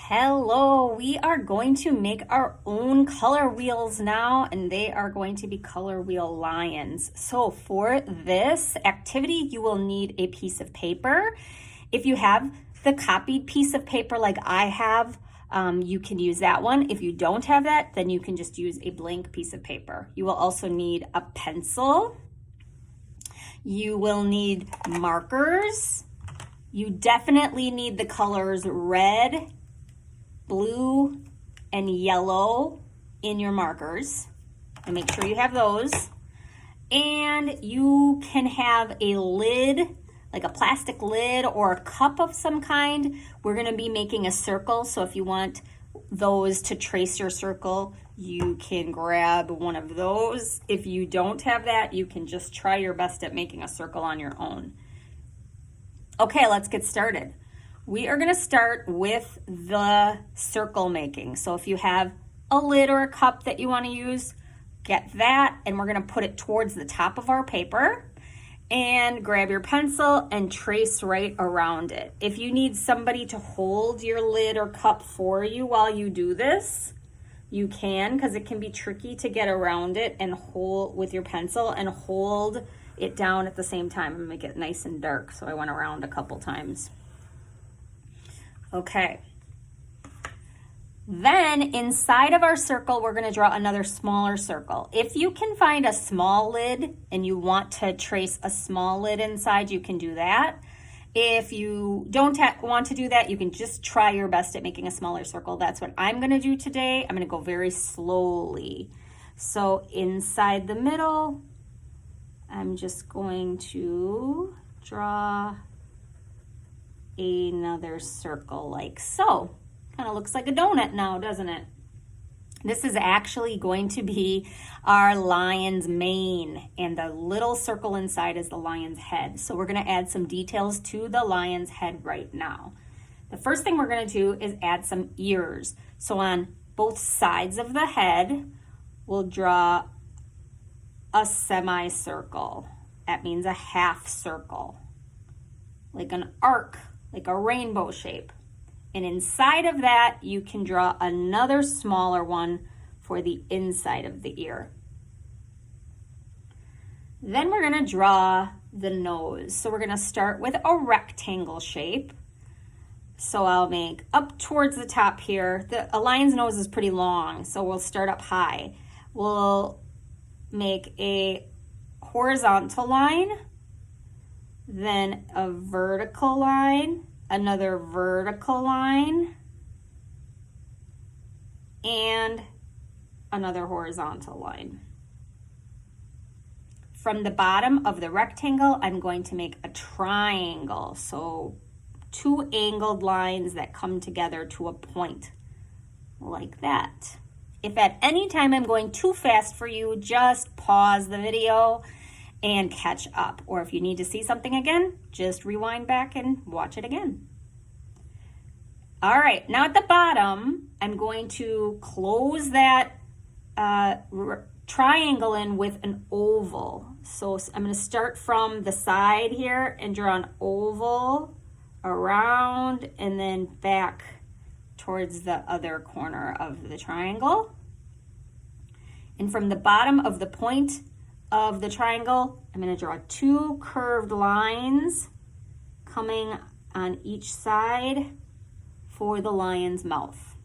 Hello, we are going to make our own color wheels now, and they are going to be color wheel lions. So for this activity, you will need a piece of paper. If you have the copied piece of paper like I have, you can use that one. If you don't have that, then you can just use a blank piece of paper. You will also need a pencil. You will need markers. You definitely need the colors red, blue, and yellow in your markers, and make sure you have those. And you can have a lid, like a plastic lid or a cup of some kind. We're going to be making a circle, so if you want those to trace your circle, you can grab one of those. If you don't have that, you can just try your best at making a circle on your own. Okay, let's get started. We are going to start with the circle making. So if you have a lid or a cup that you want to use, get that, and we're going to put it towards the top of our paper. And grab your pencil and trace right around it. If you need somebody to hold your lid or cup for you while you do this, you can, because it can be tricky to get around it and hold with your pencil and hold it down at the same time and make it nice and dark. So I went around a couple times. Okay. Then inside of our circle, we're going to draw another smaller circle. If you can find a small lid and you want to trace a small lid inside, you can do that. If you don't want to do that, you can just try your best at making a smaller circle. That's what I'm going to do today. I'm going to go very slowly. So inside the middle, I'm just going to draw another circle like so. Kind of looks like a donut now, doesn't it? This is actually going to be our lion's mane, and the little circle inside is the lion's head. So we're going to add some details to the lion's head right now. The first thing we're going to do is add some ears. So on both sides of the head, we'll draw a semicircle. That means a half circle, like an arc, like a rainbow shape. And inside of that, you can draw another smaller one for the inside of the ear. Then we're going to draw the nose. So we're going to start with a rectangle shape. So I'll make up towards the top here. A lion's nose is pretty long, so we'll start up high. We'll make a horizontal line, then a vertical line, another vertical line, and another horizontal line. From the bottom of the rectangle, I'm going to make a triangle. So two angled lines that come together to a point like that. If at any time I'm going too fast for you, just pause the video and catch up. Or if you need to see something again, just rewind back and watch it again. All right, now at the bottom, I'm going to close that triangle in with an oval. So I'm going to start from the side here and draw an oval around and then back towards the other corner of the triangle. And from the bottom of the point of the triangle, I'm going to draw two curved lines coming on each side for the lion's mouth.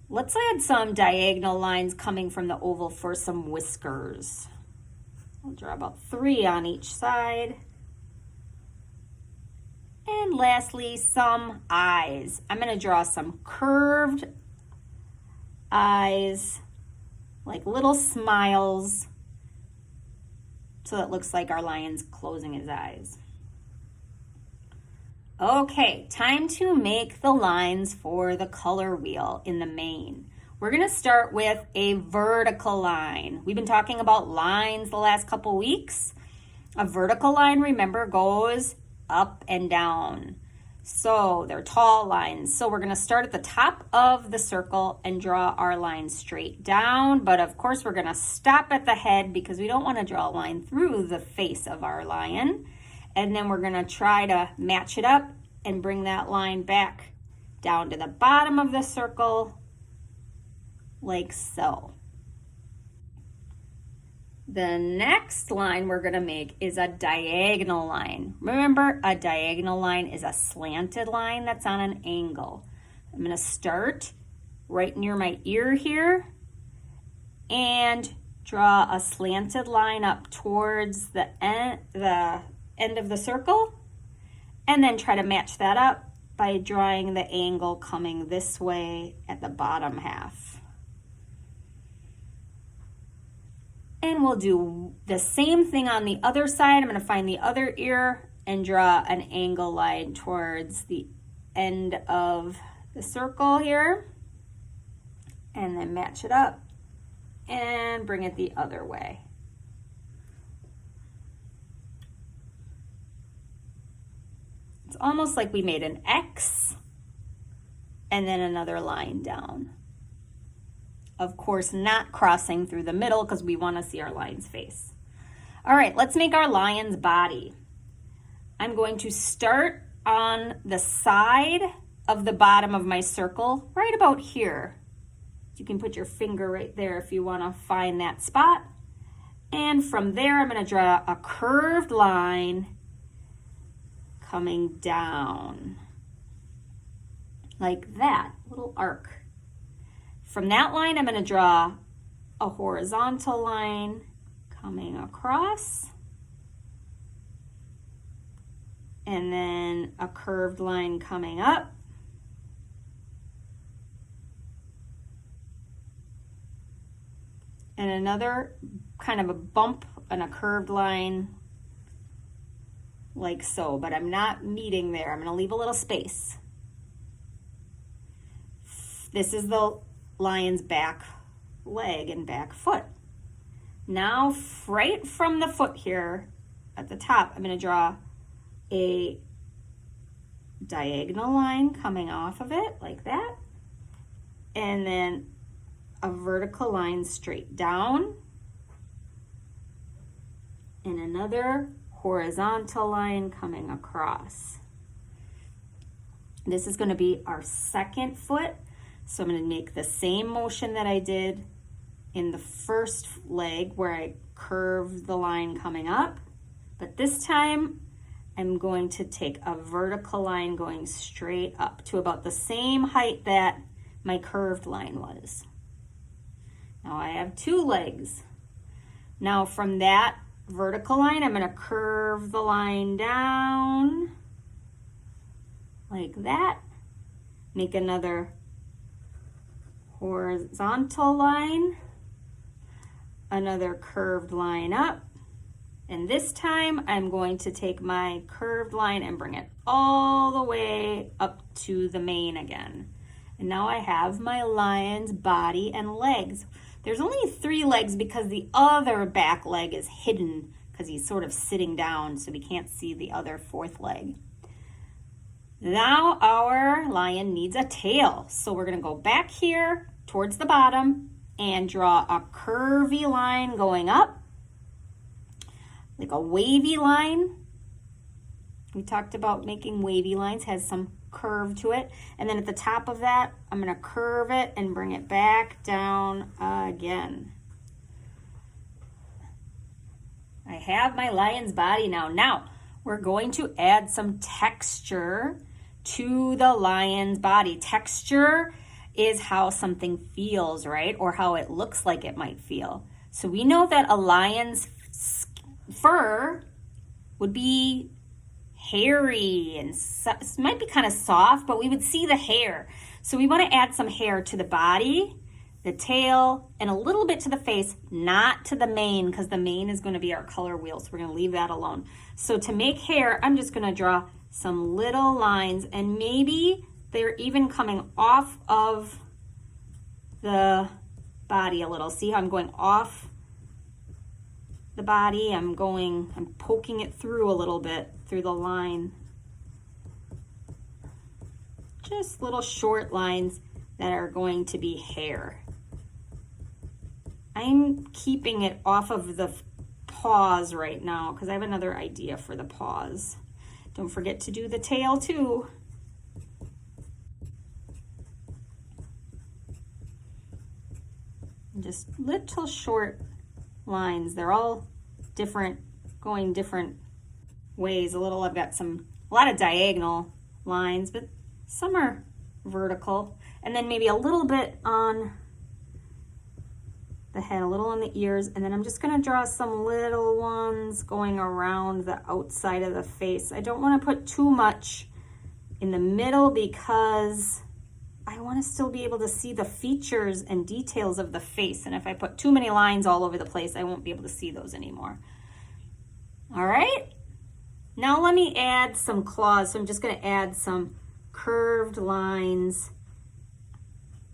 Let's add some diagonal lines coming from the oval for some whiskers. I'll draw about 3 on each side. And lastly, some eyes. I'm going to draw some curved eyes, like little smiles, so it looks like our lion's closing his eyes. Okay, time to make the lines for the color wheel in the mane. We're going to start with a vertical line. We've been talking about lines the last couple weeks. A vertical line, remember, goes up and down. So they're tall lines. So we're going to start at the top of the circle and draw our line straight down. But of course, we're going to stop at the head because we don't want to draw a line through the face of our lion. And then we're going to try to match it up and bring that line back down to the bottom of the circle, like so. The next line we're going to make is a diagonal line. Remember, a diagonal line is a slanted line that's on an angle. I'm going to start right near my ear here and draw a slanted line up towards the end of the circle, and then try to match that up by drawing the angle coming this way at the bottom half. And we'll do the same thing on the other side. I'm going to find the other ear and draw an angle line towards the end of the circle here, and then match it up and bring it the other way. It's almost like we made an X and then another line down. Of course, not crossing through the middle because we want to see our lion's face. All right, let's make our lion's body. I'm going to start on the side of the bottom of my circle, right about here. You can put your finger right there if you want to find that spot. And from there, I'm going to draw a curved line coming down like that, little arc. From that line, I'm going to draw a horizontal line coming across, and then a curved line coming up, and another kind of a bump and a curved line like so, but I'm not meeting there. I'm going to leave a little space. This is the lion's back leg and back foot. Now, right from the foot here at the top, I'm going to draw a diagonal line coming off of it like that, and then a vertical line straight down, and another horizontal line coming across. This is going to be our second foot. So I'm going to make the same motion that I did in the first leg where I curved the line coming up. But this time I'm going to take a vertical line going straight up to about the same height that my curved line was. Now I have two legs. Now from that vertical line, I'm going to curve the line down like that. Make another horizontal line, another curved line up, and this time I'm going to take my curved line and bring it all the way up to the mane again. And now I have my lion's body and legs. There's only 3 legs because the other back leg is hidden because he's sort of sitting down, so we can't see the other 4th leg. Now our lion needs a tail, so we're going to go back here towards the bottom and draw a curvy line going up, like a wavy line. We talked about making wavy lines, has some curve to it. And then at the top of that, I'm going to curve it and bring it back down again. I have my lion's body now. Now, we're going to add some texture to the lion's body. Texture is how something feels, right? Or how it looks like it might feel. So we know that a lion's fur would be hairy and it might be kind of soft, but we would see the hair. So we want to add some hair to the body, the tail, and a little bit to the face, not to the mane, because the mane is going to be our color wheel, so we're going to leave that alone. So to make hair, I'm just going to draw some little lines, and maybe they're even coming off of the body a little. See how I'm going off the body? I'm poking it through a little bit through the line. Just little short lines that are going to be hair. I'm keeping it off of the paws right now because I have another idea for the paws. Don't forget to do the tail too. just little short lines. They're all different, going different ways. I've got a lot of diagonal lines, but some are vertical. And then maybe a little bit on the head, a little on the ears, and then I'm just gonna draw some little ones going around the outside of the face. I don't wanna put too much in the middle because I wanna still be able to see the features and details of the face. And if I put too many lines all over the place, I won't be able to see those anymore. All right, now let me add some claws. So I'm just gonna add some curved lines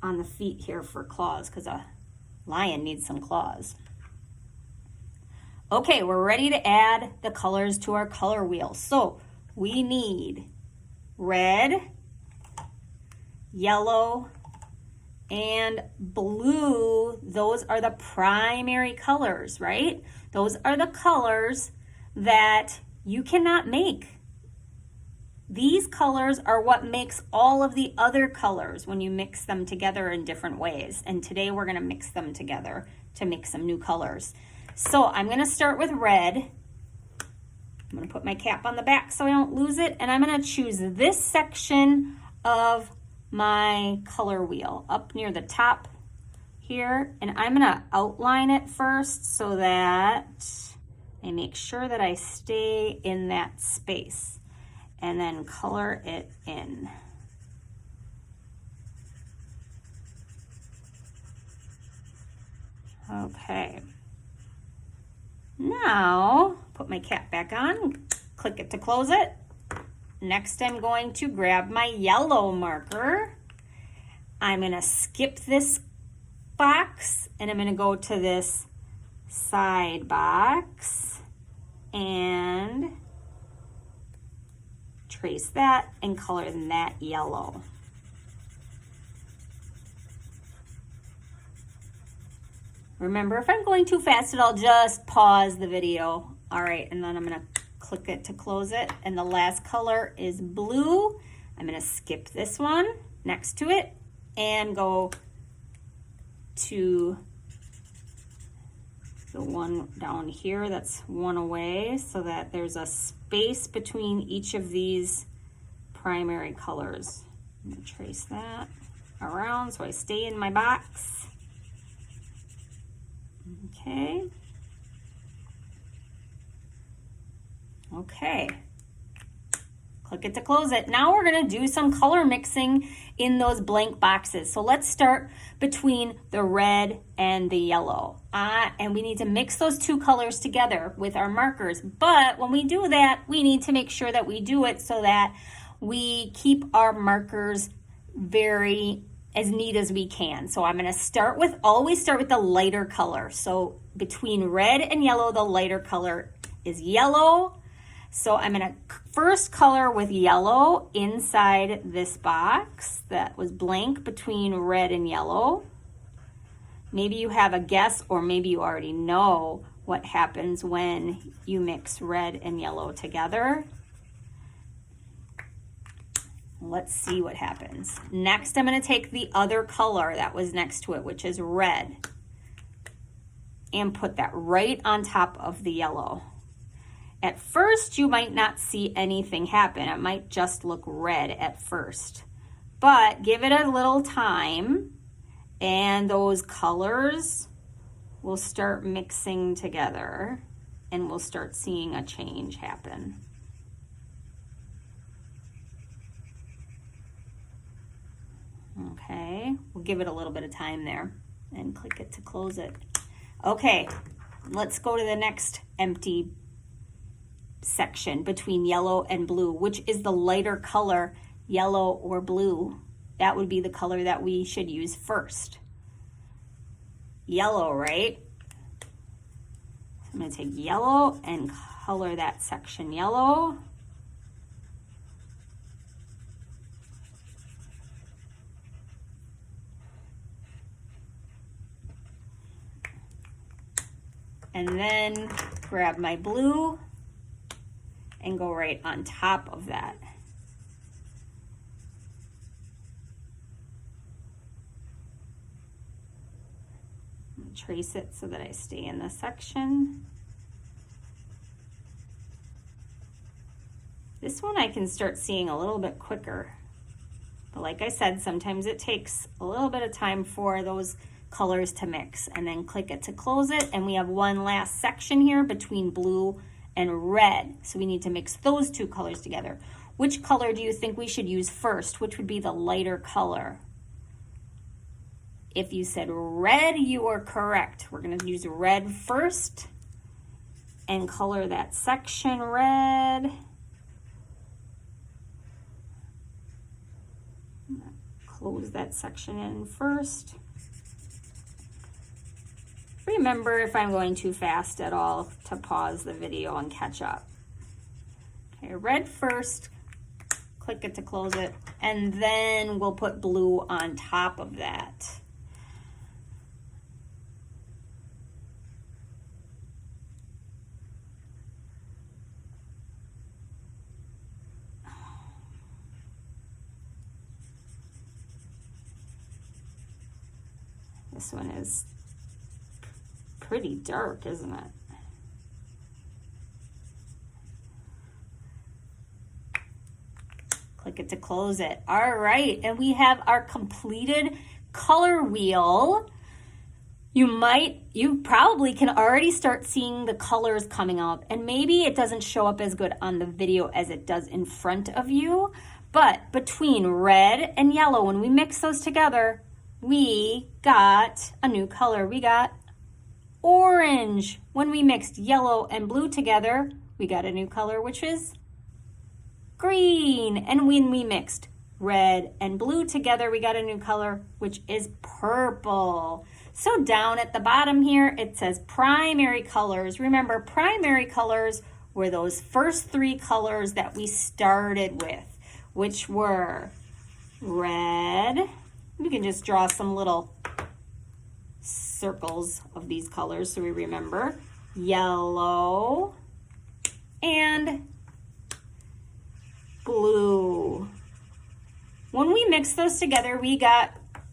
on the feet here for claws, because a lion needs some claws. Okay, we're ready to add the colors to our color wheel. So we need red, yellow, and blue. Those are the primary colors, right? Those are the colors that you cannot make. These colors are what makes all of the other colors when you mix them together in different ways. And today we're gonna mix them together to make some new colors. So I'm gonna start with red. I'm gonna put my cap on the back so I don't lose it. And I'm gonna choose this section of my color wheel up near the top here. And I'm gonna outline it first so that I make sure that I stay in that space. And then color it in. Okay. Now, put my cap back on, click it to close it. Next, I'm going to grab my yellow marker. I'm gonna skip this box and I'm gonna go to this side box and trace that and color in that yellow. Remember, if I'm going too fast, I'll just pause the video. All right, and then I'm gonna click it to close it. And the last color is blue. I'm gonna skip this one next to it and go to the one down here that's one away so that there's a space between each of these primary colors. I'm gonna trace that around so I stay in my box. Okay. Okay. Click it to close it. Now we're gonna do some color mixing in those blank boxes. So let's start between the red and the yellow. And we need to mix those two colors together with our markers. But when we do that, we need to make sure that we do it so that we keep our markers very as neat as we can. So I'm gonna always start with the lighter color. So between red and yellow, the lighter color is yellow. So I'm gonna first color with yellow inside this box that was blank between red and yellow. Maybe you have a guess, or maybe you already know what happens when you mix red and yellow together. Let's see what happens. Next, I'm gonna take the other color that was next to it, which is red, and put that right on top of the yellow. At first, you might not see anything happen. It might just look red at first, but give it a little time and those colors will start mixing together and we'll start seeing a change happen. Okay, we'll give it a little bit of time there and click it to close it. Okay, let's go to the next empty section between yellow and blue. Which is the lighter color, yellow or blue? That would be the color that we should use first. Yellow, right? So I'm going to take yellow and color that section yellow. And then grab my blue and go right on top of that. trace it so that I stay in the section. This one I can start seeing a little bit quicker. But like I said, sometimes it takes a little bit of time for those colors to mix. And then click it to close it. And we have one last section here between blue and red. So we need to mix those two colors together. Which color do you think we should use first? Which would be the lighter color? If you said red, you are correct. We're going to use red first and color that section red. Close that section in first. Remember, if I'm going too fast at all, to pause the video and catch up. Okay, red first, click it to close it, and then we'll put blue on top of that. This one is pretty dark, isn't it? Click it to close it. All right, and we have our completed color wheel. You probably can already start seeing the colors coming up, and maybe it doesn't show up as good on the video as it does in front of you, but between red and yellow, when we mix those together, we got a new color. We got orange. When we mixed yellow and blue together, we got a new color, which is green. And when we mixed red and blue together, we got a new color, which is purple. So down at the bottom here, it says primary colors. Remember, primary colors were those first three colors that we started with, which were red. We can just draw some little circles of these colors so we remember. Yellow and blue. When we mix those together, we got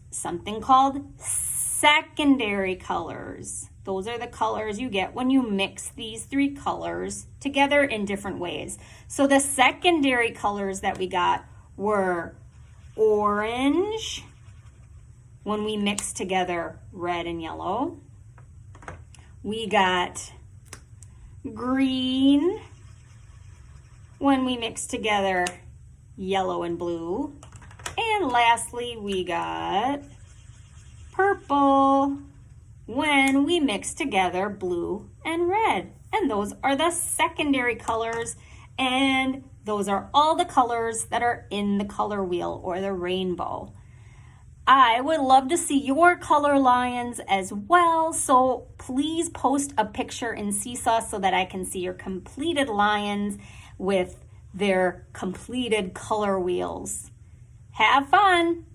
something called secondary colors. Those are the colors you get when you mix these three colors together in different ways. So the secondary colors that we got were orange, when we mix together red and yellow. We got green when we mix together yellow and blue. And lastly, we got purple when we mix together blue and red. And those are the secondary colors, and those are all the colors that are in the color wheel or the rainbow. I would love to see your color lions as well, so please post a picture in Seesaw so that I can see your completed lions with their completed color wheels. Have fun!